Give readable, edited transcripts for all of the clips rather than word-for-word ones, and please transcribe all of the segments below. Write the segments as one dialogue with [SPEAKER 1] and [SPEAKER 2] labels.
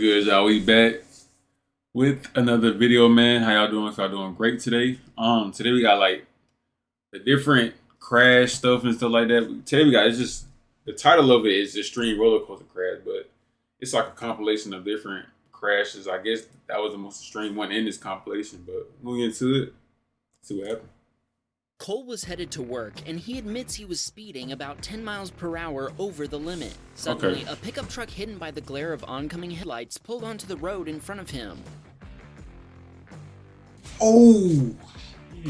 [SPEAKER 1] good, y'all? We back with another video, man. How y'all doing? If y'all doing great today. Today we got like the different crash stuff and stuff like that. Today we got it's just the title of it is Extreme Roller Coaster Crash, but it's like a compilation of different crashes. I guess that was the most extreme one in this compilation, but we'll get into it. See what happens.
[SPEAKER 2] Cole was headed to work, and he admits he was speeding about 10 miles per hour over the limit. Suddenly, a pickup truck hidden by the glare of oncoming headlights pulled onto the road in front of him.
[SPEAKER 1] Oh!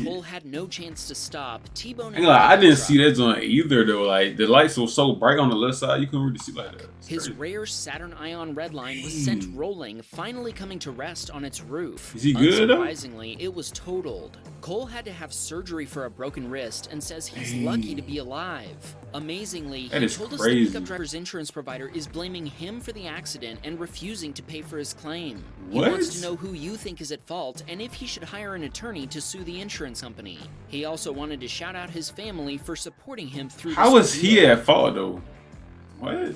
[SPEAKER 2] Cole had no chance to stop. T-boning.
[SPEAKER 1] I didn't see that on either though. Like the lights were so bright on the left side, you couldn't really see like that.
[SPEAKER 2] His rare Saturn Ion Redline was sent rolling, finally coming to rest on its roof.
[SPEAKER 1] Is he good though?
[SPEAKER 2] Unsurprisingly, it was totaled. Cole had to have surgery for a broken wrist and says he's lucky to be alive. Amazingly, he told us the pickup driver's insurance provider is blaming him for the accident and refusing to pay for his claim. He wants to know who you think is at fault and if he should hire an attorney to sue the insurance company. He also wanted to shout out his family for supporting him through.
[SPEAKER 1] How was he at fault though? What?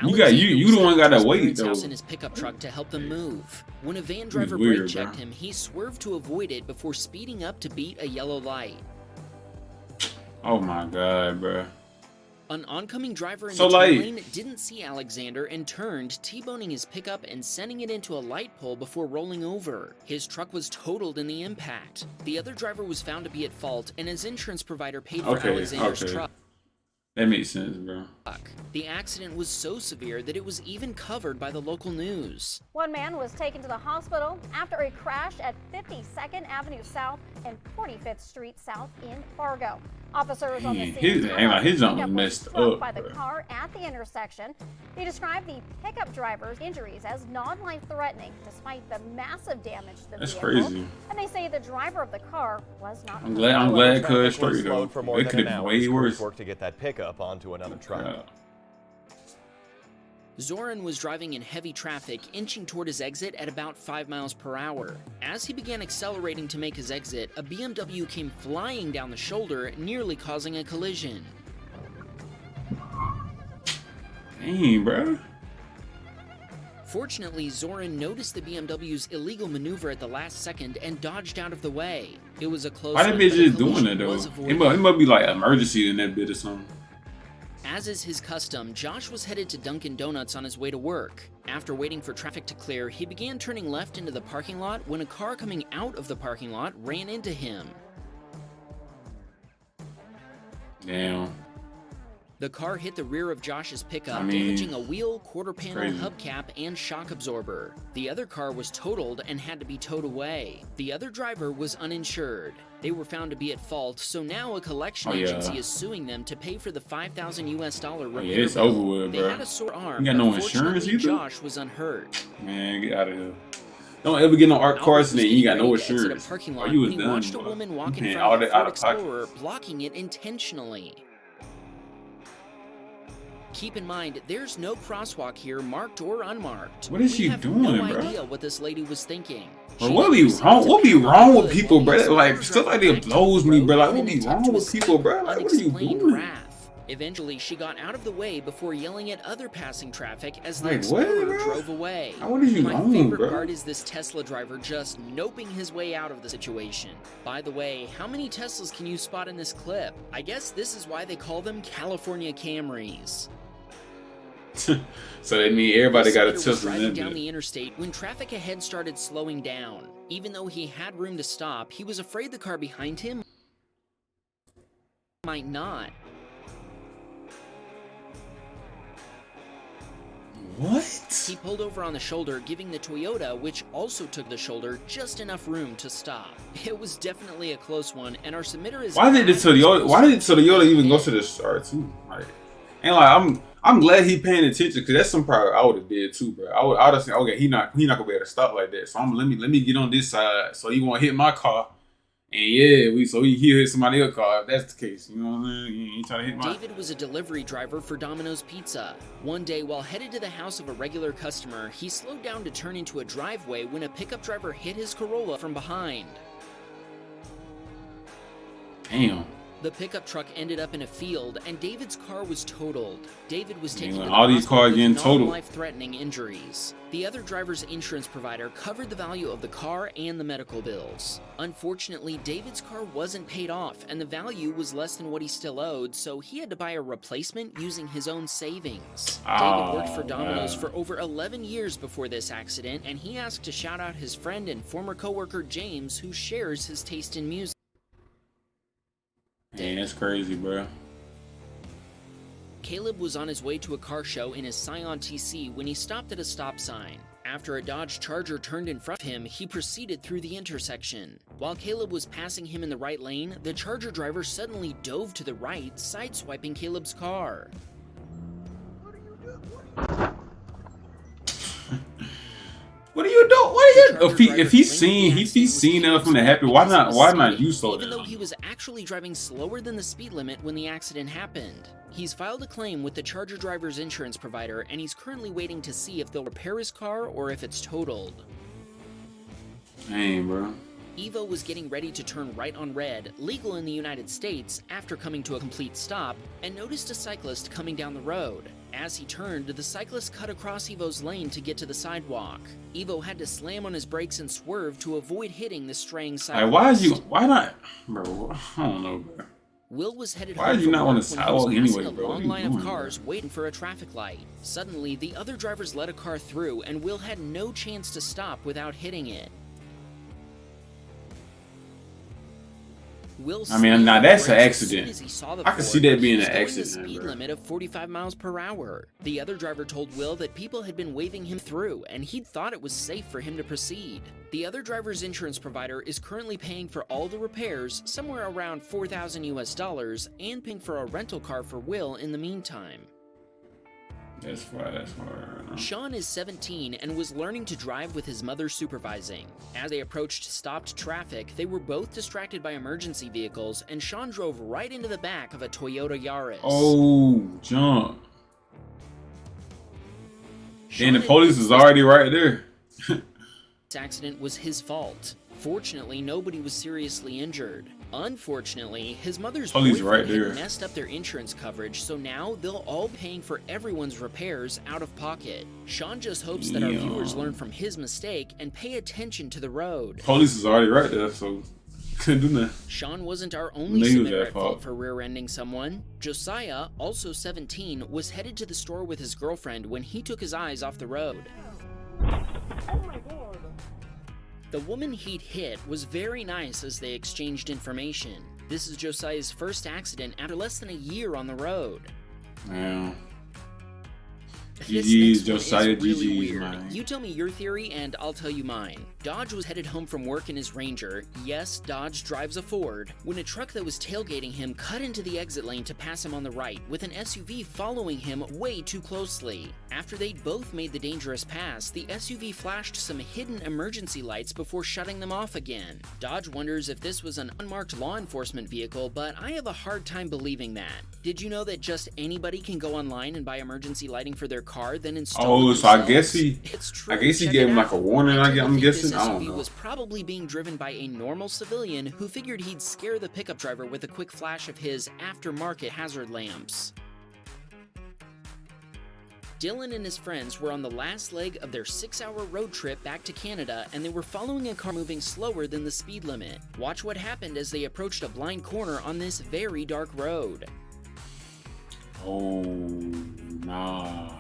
[SPEAKER 1] You the one got to wait though.
[SPEAKER 2] In his pickup truck to help them move. When a van driver brake checked him, he swerved to avoid it before speeding up to beat a yellow light.
[SPEAKER 1] Oh my god, bro.
[SPEAKER 2] An oncoming driver in the turn lane didn't see Alexander and turned, T-boning his pickup and sending it into a light pole before rolling over. His truck was totaled in the impact. The other driver was found to be at fault, and his insurance provider paid for Alexander's truck.
[SPEAKER 1] That makes sense, bro.
[SPEAKER 2] The accident was so severe that it was even covered by the local news.
[SPEAKER 3] One man was taken to the hospital after a crash at 52nd Avenue South and 45th Street South in Fargo. Officers on the scene
[SPEAKER 1] his jump was messed up
[SPEAKER 3] by the car at the intersection. They described the pickup driver's injuries as non-life-threatening, despite the massive damage to the vehicle.
[SPEAKER 1] Crazy.
[SPEAKER 3] And they say the driver of the car was not.
[SPEAKER 1] I'm glad cuz straight though. It could have been way worse.
[SPEAKER 4] Work to get that pickup onto another truck.
[SPEAKER 2] Zoran was driving in heavy traffic, inching toward his exit at about 5 miles per hour. As he began accelerating to make his exit, a BMW came flying down the shoulder, nearly causing a collision.
[SPEAKER 1] Dang, bro.
[SPEAKER 2] Fortunately, Zoran noticed the BMW's illegal maneuver at the last second and dodged out of the way. It was a close one.
[SPEAKER 1] Why they just doing it though? It must be like emergency in that bit or something.
[SPEAKER 2] As is his custom, Josh was headed to Dunkin' Donuts on his way to work. After waiting for traffic to clear, he began turning left into the parking lot when a car coming out of the parking lot ran into him.
[SPEAKER 1] Damn.
[SPEAKER 2] The car hit the rear of Josh's pickup, damaging a wheel, quarter panel, hubcap, and shock absorber. The other car was totaled and had to be towed away. The other driver was uninsured. They were found to be at fault, so now a collection agency is suing them to pay for the $5,000 repair bill.
[SPEAKER 1] It's over with, bro.
[SPEAKER 2] They had a sore arm,
[SPEAKER 1] you got no insurance either?
[SPEAKER 2] Josh was unhurt.
[SPEAKER 1] Man, get out of here. Don't ever get no Art Carson and you got no insurance.
[SPEAKER 2] Or you was done, watched a woman walk in front of a Ford Explorer, blocking it intentionally. Keep in mind, there's no crosswalk here, marked or unmarked.
[SPEAKER 1] What is she doing, bro?
[SPEAKER 2] We have no idea what this lady was thinking.
[SPEAKER 1] Bro, what be wrong? What be wrong with people, bro? Like stuff like that blows me, bro. Like what be wrong with people, bro? Like what are you doing?
[SPEAKER 2] Eventually, she got out of the way before yelling at other passing traffic as the Explorer drove away.
[SPEAKER 1] What are you
[SPEAKER 2] My
[SPEAKER 1] doing,
[SPEAKER 2] favorite
[SPEAKER 1] bro?
[SPEAKER 2] part is this Tesla driver just noping his way out of the situation. By the way, how many Teslas can you spot in this clip? I guess this is why they call them California Camrys.
[SPEAKER 1] So that means everybody got a Tesla
[SPEAKER 2] driving down the interstate when traffic ahead started slowing down. Even though he had room to stop, he was afraid the car behind him might not.
[SPEAKER 1] What?
[SPEAKER 2] He pulled over on the shoulder, giving the Toyota, which also took the shoulder, just enough room to stop. It was definitely a close one, and our submitter is.
[SPEAKER 1] Why did the Toyota even go to the start too? Like, and like I'm glad he paying attention because that's some probably I would have did too, bro. I would have said, okay, he not gonna be able to stop like that. So let me get on this side so he won't hit my car. And yeah, he hit somebody else's car if that's the case. You know what I'm saying? He ain't trying to hit my.
[SPEAKER 2] David was a delivery driver for Domino's Pizza. One day, while headed to the house of a regular customer, he slowed down to turn into a driveway when a pickup driver hit his Corolla from behind.
[SPEAKER 1] Damn.
[SPEAKER 2] The pickup truck ended up in a field, and David's car was totaled. David was taken to the
[SPEAKER 1] all these cars getting totaled.
[SPEAKER 2] Life-threatening injuries. The other driver's insurance provider covered the value of the car and the medical bills. Unfortunately, David's car wasn't paid off, and the value was less than what he still owed, so he had to buy a replacement using his own savings. David worked for Domino's for over 11 years before this accident, and he asked to shout out his friend and former coworker James, who shares his taste in music.
[SPEAKER 1] Man, that's crazy, bro.
[SPEAKER 2] Caleb was on his way to a car show in his Scion TC when he stopped at a stop sign. After a Dodge Charger turned in front of him, he proceeded through the intersection. While Caleb was passing him in the right lane, the Charger driver suddenly dove to the right, sideswiping Caleb's car.
[SPEAKER 1] What are you doing? What are you? If he's seen enough from the happy, why not you slow down?
[SPEAKER 2] Even though he was actually driving slower than the speed limit when the accident happened. He's filed a claim with the Charger driver's insurance provider, and he's currently waiting to see if they'll repair his car or if it's totaled.
[SPEAKER 1] Dang, bro.
[SPEAKER 2] Evo was getting ready to turn right on red, legal in the United States, after coming to a complete stop, and noticed a cyclist coming down the road. As he turned, the cyclist cut across Evo's lane to get to the sidewalk. Evo had to slam on his brakes and swerve to avoid hitting the straying cyclist.
[SPEAKER 1] Why not, bro? I don't know, bro.
[SPEAKER 2] Will was headed
[SPEAKER 1] home.
[SPEAKER 2] Why
[SPEAKER 1] are you not on the sidewalk anyway,
[SPEAKER 2] bro? A long line of cars waiting for a traffic light. Suddenly, the other drivers let a car through, and Will had no chance to stop without hitting it.
[SPEAKER 1] I mean, now that's an accident. I can see that being an accident.
[SPEAKER 2] The speed limit of 45 miles per hour. The other driver told Will that people had been waving him through, and he'd thought it was safe for him to proceed. The other driver's insurance provider is currently paying for all the repairs, somewhere around $4,000 US, and paying for a rental car for Will in the meantime.
[SPEAKER 1] That's far.
[SPEAKER 2] Sean is 17 and was learning to drive with his mother supervising. As they approached stopped traffic, they were both distracted by emergency vehicles, and Sean drove right into the back of a Toyota Yaris.
[SPEAKER 1] Oh, jump. And the police is already right there.
[SPEAKER 2] This accident was his fault. Fortunately, nobody was seriously injured. Unfortunately, his mother's boyfriend had messed up their insurance coverage, so now they'll all be paying for everyone's repairs out of pocket. Sean just hopes that our viewers learn from his mistake and pay attention to the road.
[SPEAKER 1] Police is already right there, so couldn't do nothing.
[SPEAKER 2] Sean wasn't our only submitter at fault for rear-ending someone. Josiah, also 17, was headed to the store with his girlfriend when he took his eyes off the road. The woman he'd hit was very nice as they exchanged information. This is Josiah's first accident after less than a year on the road.
[SPEAKER 1] Yeah.
[SPEAKER 2] This
[SPEAKER 1] GG's, Josiah,
[SPEAKER 2] really
[SPEAKER 1] GG's,
[SPEAKER 2] weird.
[SPEAKER 1] man.
[SPEAKER 2] You tell me your theory and I'll tell you mine. Dodge was headed home from work in his Ranger. Yes, Dodge drives a Ford. When a truck that was tailgating him cut into the exit lane to pass him on the right, with an SUV following him way too closely. After they'd both made the dangerous pass, the SUV flashed some hidden emergency lights before shutting them off again. Dodge wonders if this was an unmarked law enforcement vehicle, but I have a hard time believing that. Did you know that just anybody can go online and buy emergency lighting for their car, then install it
[SPEAKER 1] so I guess he
[SPEAKER 2] Check
[SPEAKER 1] gave him like a warning. I'm guessing.
[SPEAKER 2] This
[SPEAKER 1] I don't
[SPEAKER 2] SUV
[SPEAKER 1] know.
[SPEAKER 2] was probably being driven by a normal civilian who figured he'd scare the pickup driver with a quick flash of his aftermarket hazard lamps. Dylan and his friends were on the last leg of their 6-hour road trip back to Canada, and they were following a car moving slower than the speed limit. Watch what happened as they approached a blind corner on this very dark road.
[SPEAKER 1] Oh, nah.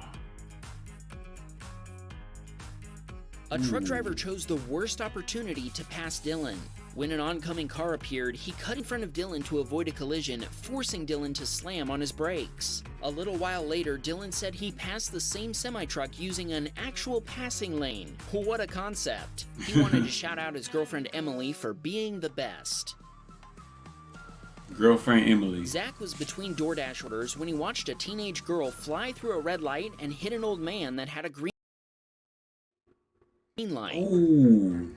[SPEAKER 2] A truck driver chose the worst opportunity to pass Dylan. When an oncoming car appeared, he cut in front of Dylan to avoid a collision, forcing Dylan to slam on his brakes. A little while later, Dylan said he passed the same semi-truck using an actual passing lane. What a concept! He wanted to shout out his girlfriend Emily for being the best.
[SPEAKER 1] Girlfriend Emily.
[SPEAKER 2] Zach was between DoorDash orders when he watched a teenage girl fly through a red light and hit an old man that had a green light.
[SPEAKER 1] Ooh.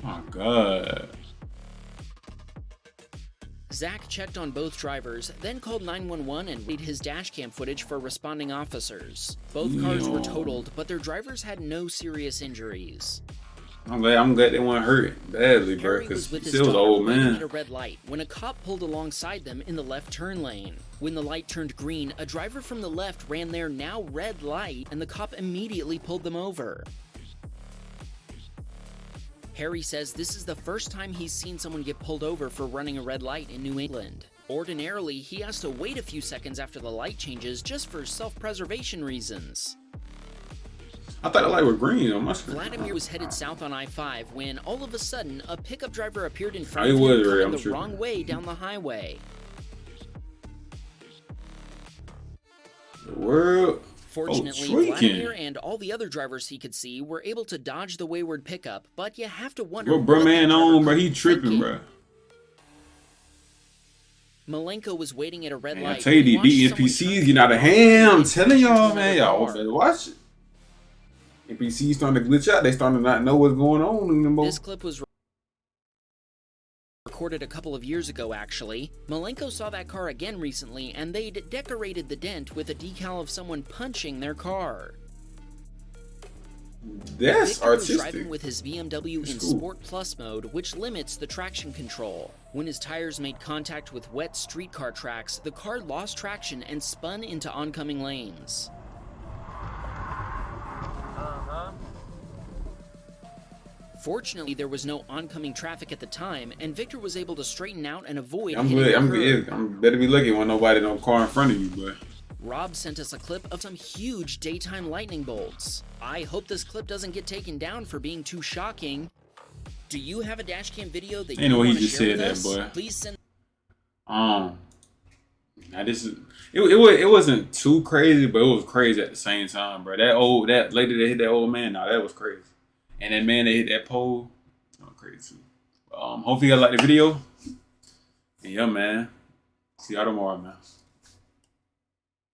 [SPEAKER 1] My God.
[SPEAKER 2] Zach checked on both drivers, then called 911 and read his dashcam footage for responding officers. Both cars were totaled, but their drivers had no serious injuries.
[SPEAKER 1] I'm glad they weren't hurt badly, bro. Because he still was an old man.
[SPEAKER 2] At a red light when a cop pulled alongside them in the left turn lane. When the light turned green, a driver from the left ran their now red light, and the cop immediately pulled them over. Harry says this is the first time he's seen someone get pulled over for running a red light in New England. Ordinarily, he has to wait a few seconds after the light changes just for self-preservation reasons.
[SPEAKER 1] I thought the light was green on my screen.
[SPEAKER 2] Vladimir was headed south on I-5 when, all of a sudden, a pickup driver appeared in front of him coming the wrong way down the highway.
[SPEAKER 1] The world.
[SPEAKER 2] Fortunately, Vladimir and all the other drivers he could see were able to dodge the wayward pickup, but you have to wonder
[SPEAKER 1] what bro man on, bro. He tripping, bro.
[SPEAKER 2] Malenko was waiting at a red light.
[SPEAKER 1] I tell you, these NPCs getting out of hand. I'm telling y'all, man. Y'all better watch it. NPCs starting to glitch out. They starting to not know what's going on anymore.
[SPEAKER 2] This clip was recorded a couple of years ago, actually. Malenko saw that car again recently, and they'd decorated the dent with a decal of someone punching their car.
[SPEAKER 1] That's
[SPEAKER 2] Victor
[SPEAKER 1] artistic.
[SPEAKER 2] was driving with his BMW in Sport Plus mode, which limits the traction control. When his tires made contact with wet streetcar tracks, the car lost traction and spun into oncoming lanes. Fortunately, there was no oncoming traffic at the time, and Victor was able to straighten out and avoid hitting the curb.
[SPEAKER 1] I'm better be lucky when nobody no car in front of you, but.
[SPEAKER 2] Rob sent us a clip of some huge daytime lightning bolts. I hope this clip doesn't get taken down for being too shocking. Do you have a dashcam video that you want to share with us?
[SPEAKER 1] Boy.
[SPEAKER 2] Please send.
[SPEAKER 1] Now this is it wasn't too crazy, but it was crazy at the same time, bro. That lady that hit that old man, that was crazy. And that man that hit that pole, crazy too. Hopefully you guys like the video. And yeah, man. See y'all tomorrow, man.